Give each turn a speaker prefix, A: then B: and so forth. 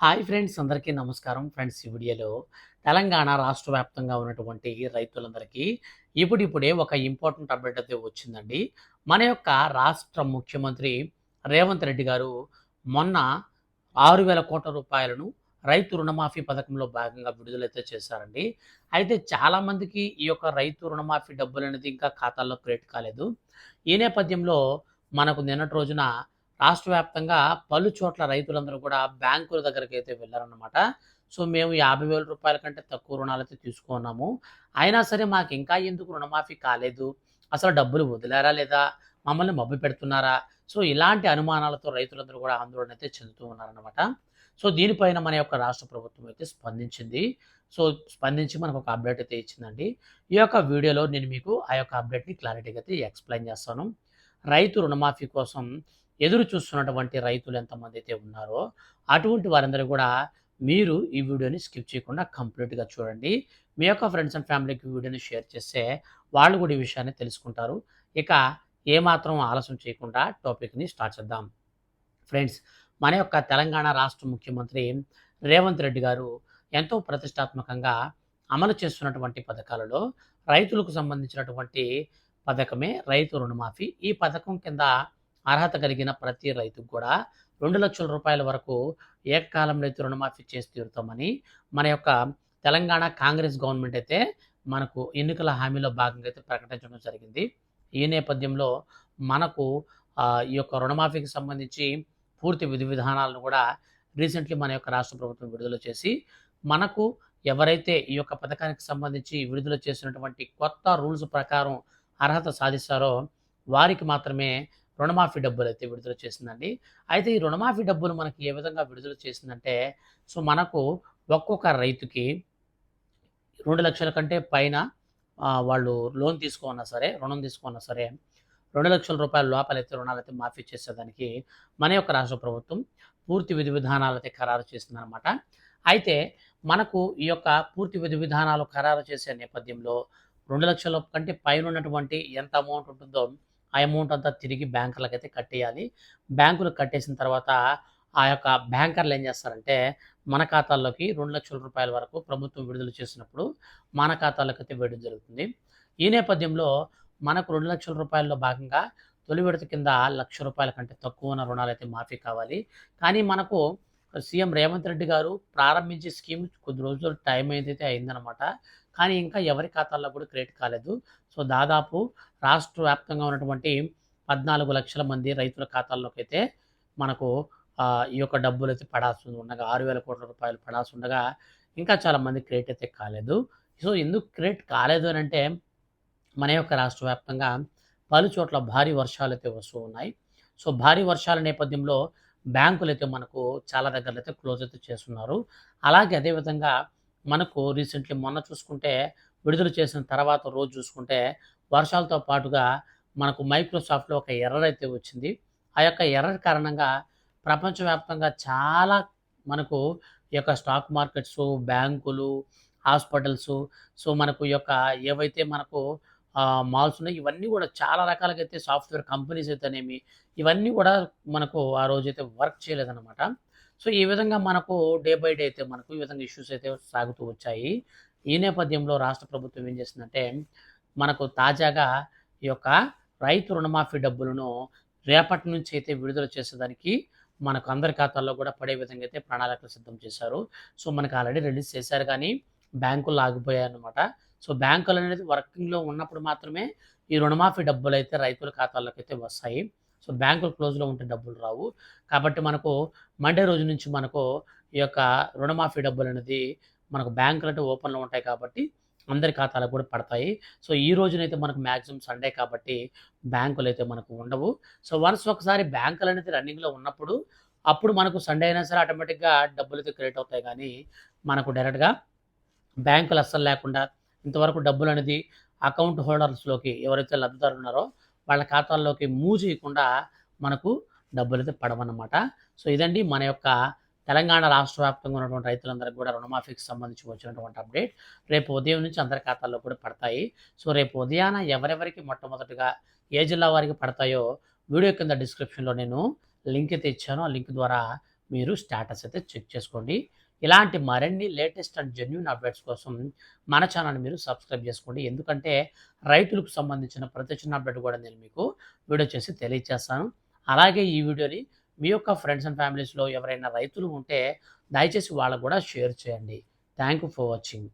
A: Hi friends, అందరికీ నమస్కారం. Friends, ఈ వీడియోలో తెలంగాణ రాష్ట్ర వ్యాప్తంగా ఉన్నటువంటి రైతులందరికీ ఇప్పుడిప్పుడే ఒక ఇంపార్టెంట్ అప్డేట్ అయితే వచ్చిందండి. మన యొక్క రాష్ట్ర ముఖ్యమంత్రి రేవంత్ రెడ్డి గారు మొన్న 6,000 కోట్ల రూపాయలను రైతు రుణమాఫీ పథకంలో భాగంగా విడుదలైతే చేశారండి. అయితే చాలామందికి ఈ యొక్క రైతు రుణమాఫీ డబ్బులనేది ఇంకా ఖాతాల్లో క్రెడిట్ కాలేదు. ఈ నేపథ్యంలో మనకు నిన్నటి రోజున రాష్ట్ర వ్యాప్తంగా పలు చోట్ల రైతులందరూ కూడా బ్యాంకుల దగ్గరికైతే వెళ్లారన్నమాట. సో, మేము రూ. 50,000 కంటే తక్కువ రుణాలైతే తీసుకున్నాము. అయినా సరే మాకింకా ఎందుకు రుణమాఫీ కాలేదు? అసలు డబ్బులు వదిలారా లేదా? మమ్మల్ని మభ్యపెడుతున్నారా? సో, ఇలాంటి అనుమానాలతో రైతులందరూ కూడా ఆందోళన అయితే చెందుతూ ఉన్నారన్నమాట. సో, దీనిపైన మన యొక్క రాష్ట్ర ప్రభుత్వం అయితే స్పందించింది. సో, స్పందించి మనకు ఒక అప్డేట్ అయితే ఇచ్చిందండి. ఈ యొక్క వీడియోలో నేను మీకు ఆ యొక్క అప్డేట్‌ని క్లారిటీగా అయితే ఎక్స్‌ప్లెయిన్ చేస్తాను. రైతు రుణమాఫీ కోసం ఎదురు చూస్తున్నటువంటి రైతులు ఎంతమందైతే ఉన్నారో, అటువంటి వారందరూ కూడా మీరు ఈ వీడియోని స్కిప్ చేయకుండా కంప్లీట్‌గా చూడండి. మీ యొక్క ఫ్రెండ్స్ అండ్ ఫ్యామిలీకి వీడియోని షేర్ చేస్తే వాళ్ళు కూడా ఈ విషయాన్ని తెలుసుకుంటారు. ఇక ఏమాత్రం ఆలస్యం చేయకుండా టాపిక్‌ని స్టార్ట్ చేద్దాం. ఫ్రెండ్స్, మన యొక్క తెలంగాణ రాష్ట్ర ముఖ్యమంత్రి రేవంత్ రెడ్డి గారు ఎంతో ప్రతిష్టాత్మకంగా అమలు చేస్తున్నటువంటి పథకాలలో రైతులకు సంబంధించినటువంటి పథకమే రైతు రుణమాఫీ. ఈ పథకం కింద అర్హత కలిగిన ప్రతి రైతుకు కూడా 2,00,000 వరకు ఏకకాలంలో అయితే రుణమాఫీ చేసి తీరుతామని మన యొక్క తెలంగాణ కాంగ్రెస్ గవర్నమెంట్ అయితే మనకు ఎన్నికల హామీలో భాగంగా అయితే ప్రకటించడం జరిగింది. ఈ నేపథ్యంలో మనకు ఈ యొక్క రుణమాఫీకి సంబంధించి పూర్తి విధి విధానాలను కూడా రీసెంట్లీ మన యొక్క రాష్ట్ర ప్రభుత్వం విడుదల చేసి, మనకు ఎవరైతే ఈ యొక్క పథకానికి సంబంధించి విడుదల చేసినటువంటి కొత్త రూల్స్ ప్రకారం అర్హత సాధిస్తారో వారికి మాత్రమే రుణమాఫీ డబ్బులైతే విడుదల చేసిందండి. అయితే ఈ రుణమాఫీ డబ్బులు మనకి ఏ విధంగా విడుదల చేసిందంటే, సో, మనకు ఒక్కొక్క రైతుకి 2,00,000 కంటే పైన వాళ్ళు లోన్ తీసుకున్నా సరే, రుణం తీసుకున్నా సరే, రూ. 2,00,000 లోపలైతే రుణాలైతే మాఫీ చేసేదానికి మన యొక్క రాష్ట్ర ప్రభుత్వం పూర్తి విధి విధానాలైతే ఖరారు చేసిందనమాట. అయితే మనకు ఈ యొక్క పూర్తి విధి విధానాలు ఖరారు చేసే నేపథ్యంలో 2,00,000 కంటే పైనున్నటువంటి ఎంత అమౌంట్ ఉంటుందో ఆ అమౌంట్ అంతా తిరిగి బ్యాంకర్లకైతే కట్టేయాలి. బ్యాంకులకు కట్టేసిన తర్వాత ఆ యొక్క బ్యాంకర్లు ఏం చేస్తారంటే మన ఖాతాల్లోకి రూ. 2,00,000 వరకు ప్రభుత్వం విడుదల చేసినప్పుడు మన ఖాతాలోకైతే వేయడం జరుగుతుంది. ఈ నేపథ్యంలో మనకు రూ. 2,00,000లో భాగంగా తొలి విడత కింద రూ. 1,00,000 కంటే తక్కువ ఉన్న రుణాలైతే మాఫీ కావాలి. కానీ మనకు సీఎం రేవంత్ రెడ్డి గారు ప్రారంభించే స్కీమ్ కొద్ది రోజులు టైం ఏదైతే అయిందనమాట. కానీ ఇంకా ఎవరి ఖాతాల్లో కూడా క్రెడిట్ కాలేదు. సో, దాదాపు రాష్ట్ర వ్యాప్తంగా ఉన్నటువంటి 14,00,000 మంది రైతుల ఖాతాల్లోకైతే మనకు ఈ యొక్క డబ్బులైతే పడాల్సి ఉండగా 6,000 కోట్ల రూపాయలు పడాల్సి ఉండగా ఇంకా చాలా మంది క్రెడిట్ అయితే కాలేదు. సో, ఎందుకు క్రెడిట్ కాలేదు అనంటే మన యొక్క రాష్ట్ర వ్యాప్తంగా పలు చోట్ల భారీ వర్షాలైతే వస్తూ ఉన్నాయి. సో, భారీ వర్షాల నేపథ్యంలో బ్యాంకులైతే మనకు చాలా దగ్గరలైతే క్లోజ్ అయితే చేస్తున్నారు. అలాగే అదేవిధంగా మనకు రీసెంట్లీ మొన్న చూసుకుంటే విడుదల చేసిన తర్వాత రోజు చూసుకుంటే వర్షాలతో పాటుగా మనకు మైక్రోసాఫ్ట్‌లో ఒక ఎర్రర్ అయితే వచ్చింది. ఆ యొక్క ఎర్రర్ కారణంగా ప్రపంచవ్యాప్తంగా చాలా మనకు ఈ యొక్క స్టాక్ మార్కెట్సు, బ్యాంకులు, హాస్పిటల్సు, సో, మనకు ఈ యొక్క ఏవైతే మనకు మాల్స్ ఉన్నాయి. ఇవన్నీ కూడా చాలా రకాలుగా అయితే సాఫ్ట్‌వేర్ కంపెనీస్ అయితేనేమి, ఇవన్నీ కూడా మనకు ఆ రోజైతే వర్క్ చేయలేదనమాట. సో, ఈ విధంగా మనకు డే బై డే అయితే మనకు ఈ విధంగా ఇష్యూస్ అయితే సాగుతూ వచ్చాయి. ఈ నేపథ్యంలో రాష్ట్ర ప్రభుత్వం ఏం చేసిందంటే, మనకు తాజాగా ఈ యొక్క రైతు రుణమాఫీ డబ్బులను రేపటి నుంచి అయితే విడుదల చేసేదానికి మనకు అందరి ఖాతాల్లో కూడా పడే విధంగా అయితే ప్రణాళికలు సిద్ధం చేశారు. సో, మనకు ఆల్రెడీ రిలీజ్ చేశారు కానీ బ్యాంకుల్లో ఆగిపోయాయన్నమాట. సో, బ్యాంకులనేది వర్కింగ్‌లో ఉన్నప్పుడు మాత్రమే ఈ రుణమాఫీ డబ్బులైతే రైతుల ఖాతాల్లోకైతే వస్తాయి. సో, బ్యాంకులు క్లోజ్‌లో ఉంటే డబ్బులు రావు. కాబట్టి మనకు మండే రోజు నుంచి మనకు ఈ యొక్క రుణమాఫీ డబ్బులనేది మనకు బ్యాంకులంటే ఓపెన్‌లో ఉంటాయి కాబట్టి అందరి ఖాతాలకు కూడా పడతాయి. సో, ఈ రోజునైతే మనకు మాక్సిమం సండే కాబట్టి బ్యాంకులైతే మనకు ఉండవు. సో, వన్స్ ఒకసారి బ్యాంకులనేది రన్నింగ్‌లో ఉన్నప్పుడు అప్పుడు మనకు సండే అయినా సరే ఆటోమేటిక్‌గా డబ్బులైతే క్రెడిట్ అవుతాయి గానీ, మనకు డైరెక్ట్‌గా బ్యాంకులు అస్సలు లేకుండా ఇంతవరకు డబ్బులనేది అకౌంట్ హోల్డర్స్‌లోకి ఎవరైతే లబ్ధిదారులు ఉన్నారో వాళ్ళ ఖాతాల్లోకి మూవ్ చేయకుండా మనకు డబ్బులైతే పడవన్నమాట. సో, ఇదండి మన యొక్క తెలంగాణ రాష్ట్ర వ్యాప్తంగా ఉన్నటువంటి రైతులందరికీ కూడా రుణమాఫీకి సంబంధించి వచ్చినటువంటి అప్డేట్. రేపు ఉదయం నుంచి అందరి ఖాతాల్లో కూడా పడతాయి. సో, రేపు ఉదయాన ఎవరెవరికి మొట్టమొదటిగా ఏ జిల్లా వారికి పడతాయో వీడియో కింద డిస్క్రిప్షన్‌లో నేను లింక్ అయితే ఇచ్చాను. ఆ లింక్ ద్వారా మీరు స్టేటస్ అయితే చెక్ చేసుకోండి. ఇలాంటి మరిన్ని లేటెస్ట్ అండ్ జెన్యూన్ అప్డేట్స్ కోసం మన ఛానల్‌ని మీరు సబ్స్క్రైబ్ చేసుకోండి. ఎందుకంటే రైతులకు సంబంధించిన ప్రతి చిన్న అప్డేట్ కూడా నేను మీకు వీడియో చేసి తెలియజేస్తాను. అలాగే ఈ వీడియోని మీ యొక్క ఫ్రెండ్స్ అండ్ ఫ్యామిలీస్‌లో ఎవరైనా రైతులు ఉంటే దయచేసి వాళ్ళకి కూడా షేర్ చేయండి. Thank you for watching.